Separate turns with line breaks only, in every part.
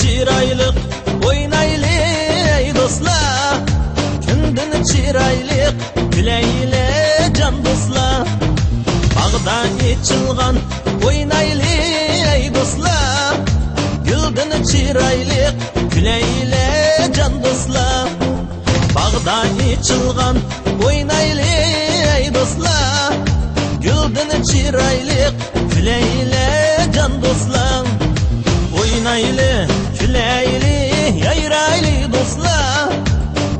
Çiraylık oynaylı ey dostlar, kündün çiraylık güleyle can dostlar. Bağda içilgan oynaylı ey dostlar, güldün çiraylık güleyle can dostlar. Bağda içilgan oynaylı ey dostlar, güldün çiraylık güleyle can dostlar. Oynaylı, küleyli, yayraylı dostlar,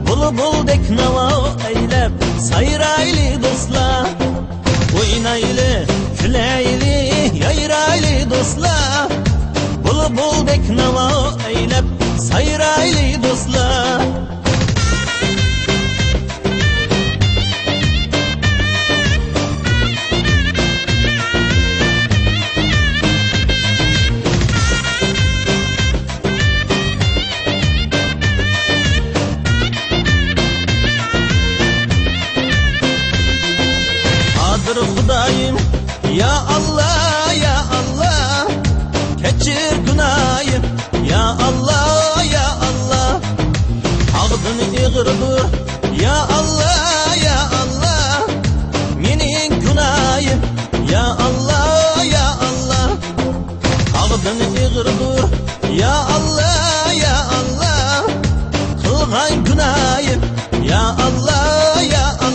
bul dek nava eylep sayraylı dostlar. Oynaylı, küleyli, yayraylı dostlar, bul dek nava eylep sayraylı dostlar. Hudayım ya Allah ya Allah, keçir günahım ya Allah ya Allah. Ağdın iğirdir ya Allah ya Allah, menin günahım ya Allah ya Allah. Ağdın iğirdir ya Allah ya Allah, kılgan günahım ya Allah ya Allah.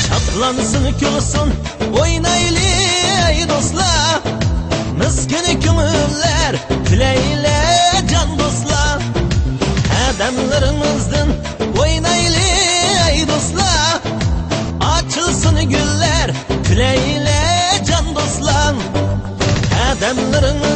Şaplansın külsün oynaylı ey dostlar, miskin kümüller küleyle can dostlar. Adamlarımızdan oynaylı ey dostlar, açılsın güller küleyle can dostlar. Adamlarımız